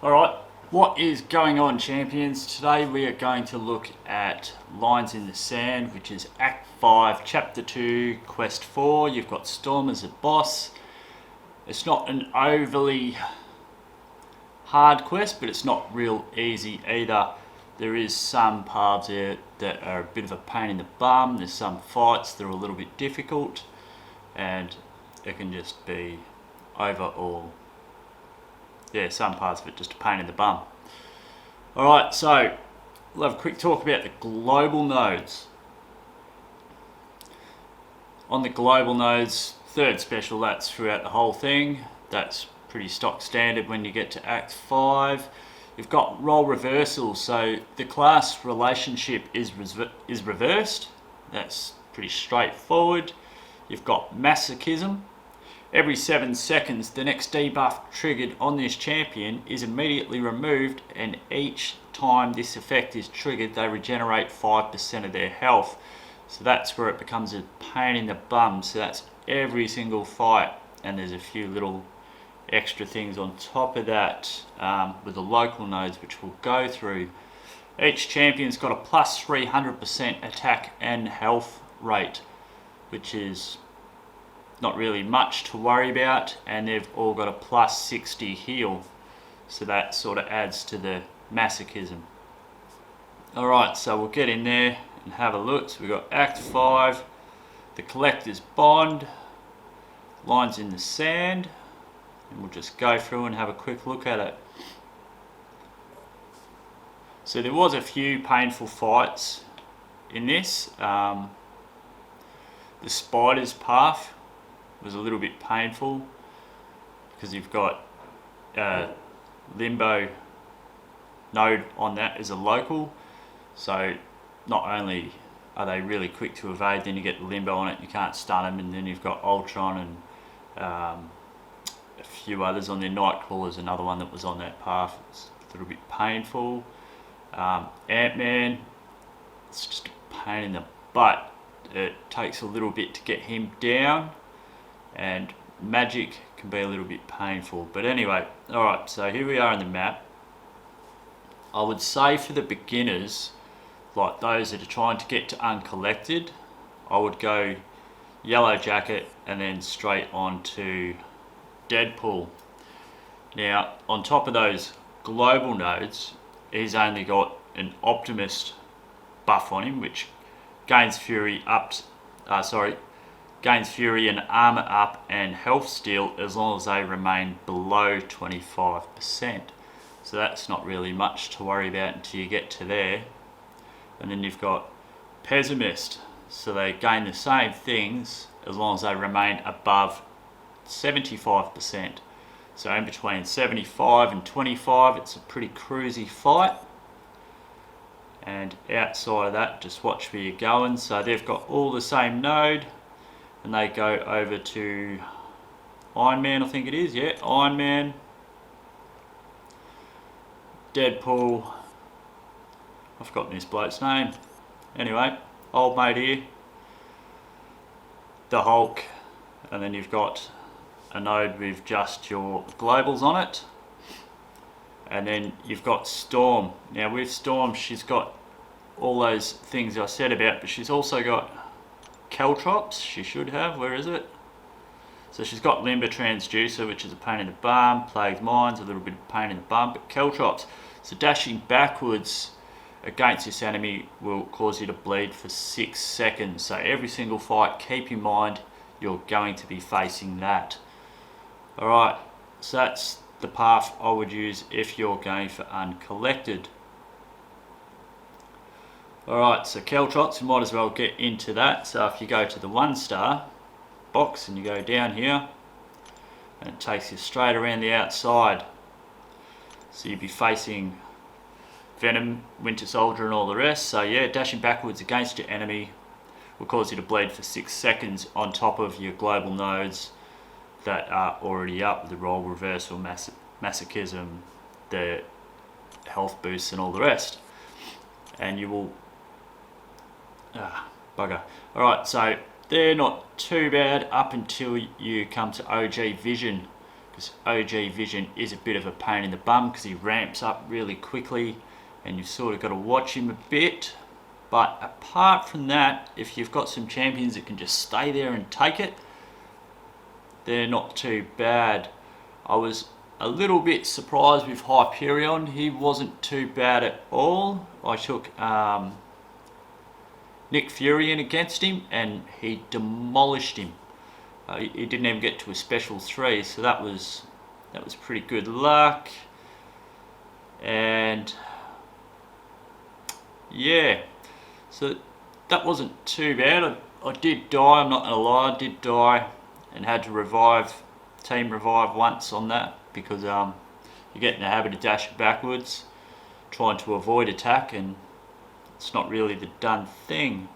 Alright, what is going on, champions? Today we are going to look at Lines in the Sand, which is Act 5, Chapter 2, Quest 4. You've got Storm as a boss. It's not an overly hard quest, but it's not real easy either. There is some paths there that are a bit of a pain in the bum. There's some fights that are a little bit difficult, and it can just be overall. Yeah, some parts of it just a pain in the bum. Alright, so we'll have a quick talk about the global nodes. On the global nodes, third special, that's throughout the whole thing. That's pretty stock standard when you get to Act 5. You've got role reversals, so the class relationship is reversed. That's pretty straightforward. You've got Masochism. Every 7 seconds, the next debuff triggered on this champion is immediately removed, and each time this effect is triggered, they regenerate 5% of their health. So that's where it becomes a pain in the bum. So that's every single fight, and there's a few little extra things on top of that with the local nodes, which we'll go through. Each champion's got a plus 300% attack and health rate, which is not really much to worry about, and they've all got a plus 60 heal, so that sort of adds to the masochism. Alright, so we'll get in there and have a look. So we've got Act 5, the Collector's Bond, Lines in the Sand, and we'll just go through and have a quick look at it. So there was a few painful fights in this. The Spider's Path was a little bit painful because you've got Limbo node on that as a local, so not only are they really quick to evade, then you get Limbo on it, you can't stun them, and then you've got Ultron and a few others on there. Nightcrawler is another one that was on that path. It's a little bit painful. ANTMAN, it's just a pain in the butt. It takes a little bit to get him down, and MAGIK can be a little bit painful. But anyway, alright, so here we are on the map. I would say for the beginners, like those that are trying to get to uncollected, I would go Yellow Jacket and then straight on to Deadpool. Now, on top of those global nodes, he's only got an Optimist buff on him, which gains fury gains fury and armor up and health steal as long as they remain below 25%. So that's not really much to worry about until you get to there. And then you've got Pessimist, so they gain the same things as long as they remain above 75%. So in between 75 and 25, it's a pretty cruisy fight. And outside of that, just watch where you're going. So they've got all the same node, and they go over to Iron Man, I think it is, yeah, Iron Man, Deadpool, I've forgotten this bloke's name, anyway, old mate here, the Hulk, and then you've got a node with just your globals on it. And then you've got Storm. Now with Storm, she's got all those things I said about, but she's also got Caltrops. She should have, where is it? So she's got Limber Transducer, which is a pain in the bum. Plagued Minds, a little bit of pain in the bum, but Caltrops. So dashing backwards against this enemy will cause you to bleed for 6 seconds. So every single fight, keep in mind you're going to be facing that. Alright, so that's the path I would use if you're going for uncollected. Alright, so Caltrops, you might as well get into that. So if you go to the 1-star box and you go down here, and it takes you straight around the outside. So you'd be facing Venom, Winter Soldier and all the rest. So yeah, dashing backwards against your enemy will cause you to bleed for 6 seconds on top of your global nodes that are already up, the role reversal, masochism, the health boosts and all the rest. And you will bugger. Alright, so they're not too bad up until you come to OG Vision, because OG Vision is a bit of a pain in the bum because he ramps up really quickly and you've sort of got to watch him a bit. But apart from that, if you've got some champions that can just stay there and take it, they're not too bad. I was a little bit surprised with Hyperion. He wasn't too bad at all. I took Nick Fury in against him and he demolished him. He didn't even get to a special 3, so that was pretty good luck. And yeah, so that wasn't too bad. I did die, I'm not gonna lie, I did die and had to team revive once on that because you get in the habit of dashing backwards, trying to avoid attack, and it's not really the done thing.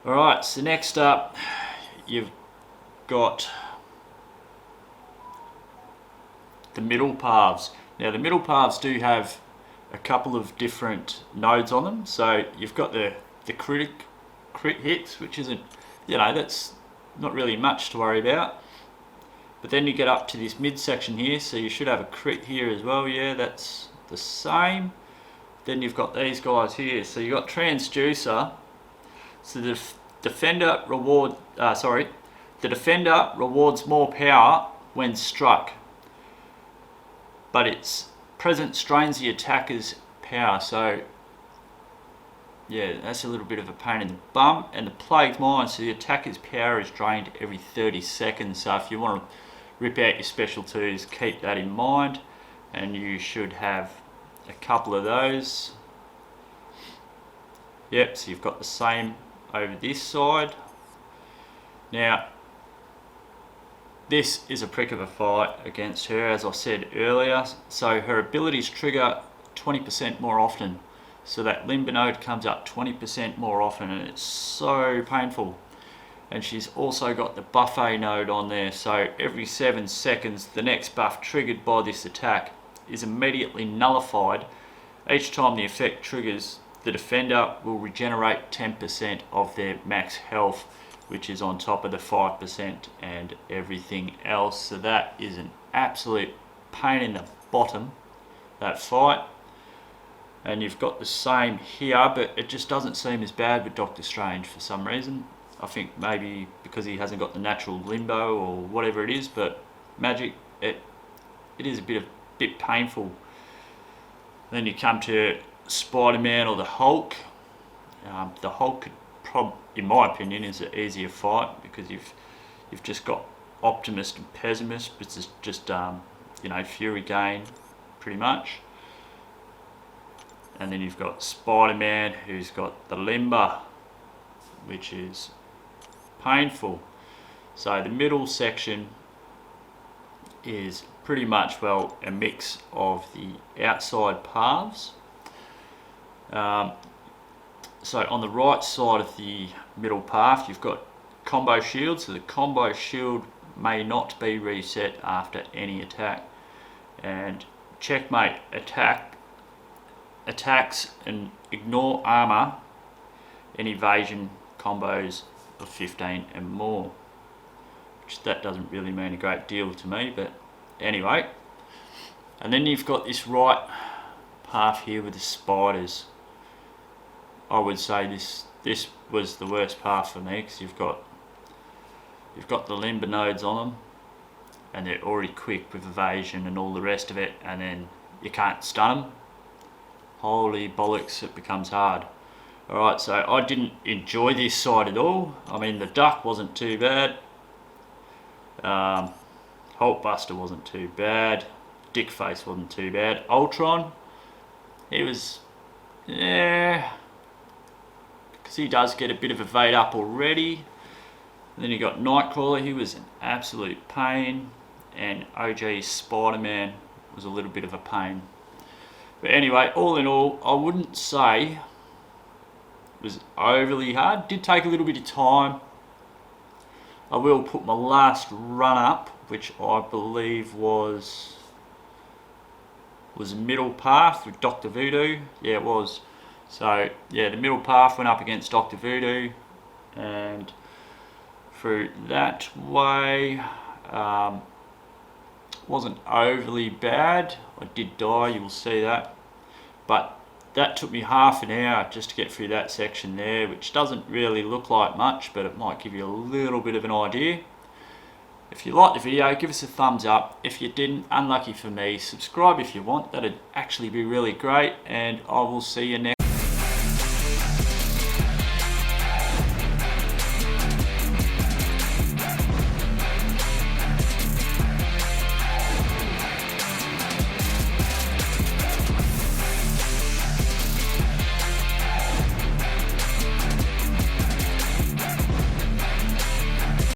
Alright, so next up you've got the middle paths. Now the middle paths do have a couple of different nodes on them. So you've got the crit hits, which isn't, you know, that's not really much to worry about. But then you get up to this midsection here, so you should have a crit here as well. Yeah, that's the same. Then you've got these guys here. So you've got Transducer. So the defender rewards more power when struck, but its present strains the attacker's power. So yeah, that's a little bit of a pain in the bum. And the Plagued Mind, so the attacker's power is drained every 30 seconds. So if you want to rip out your special 2s, keep that in mind, and you should have a couple of those. Yep, so you've got the same over this side. Now this is a prick of a fight against her, as I said earlier. So her abilities trigger 20% more often, so that Limber node comes up 20% more often, and it's so painful. And she's also got the buffet node on there, so every 7 seconds the next buff triggered by this attack is immediately nullified. Each time the effect triggers, the defender will regenerate 10% of their max health, which is on top of the 5% and everything else. So that is an absolute pain in the bottom, that fight. And you've got the same here, but it just doesn't seem as bad with Doctor Strange for some reason. I think maybe because he hasn't got the natural limbo or whatever it is, but MAGIK, it is a bit painful. Then you come to Spider-Man or the Hulk. The Hulk, in my opinion, is an easier fight because you've just got Optimus and Pessimist, which is just you know, Fury gain pretty much. And then you've got Spider-Man, who's got the Limber, which is painful. So the middle section is pretty much, well, a mix of the outside paths. So on the right side of the middle path, you've got combo shield. So the combo shield may not be reset after any attack. And checkmate attacks and ignore armor and evasion combos of 15 and more. Which that doesn't really mean a great deal to me, but anyway. And then you've got this right path here with the spiders. I would say this was the worst path for me, because you've got the limber nodes on them, and they're already quick with evasion and all the rest of it, and then you can't stun them. Holy bollocks, it becomes hard. Alright, so I didn't enjoy this side at all. I mean, the Duck wasn't too bad. Hulkbuster wasn't too bad. Dickface wasn't too bad. Ultron, he was, yeah, because he does get a bit of evade up already. And then you got Nightcrawler, he was an absolute pain. And OG Spider-Man was a little bit of a pain. But anyway, all in all, I wouldn't say it was overly hard. Did take a little bit of time. I will put my last run up, which I believe was a middle path with Dr. Voodoo. Yeah, it was. So yeah, the middle path went up against Dr. Voodoo, and through that way, wasn't overly bad. I did die, you will see that. But that took me half an hour just to get through that section there, which doesn't really look like much, but it might give you a little bit of an idea. If you liked the video, give us a thumbs up. If you didn't, unlucky for me, subscribe if you want. That'd actually be really great, and I will see you next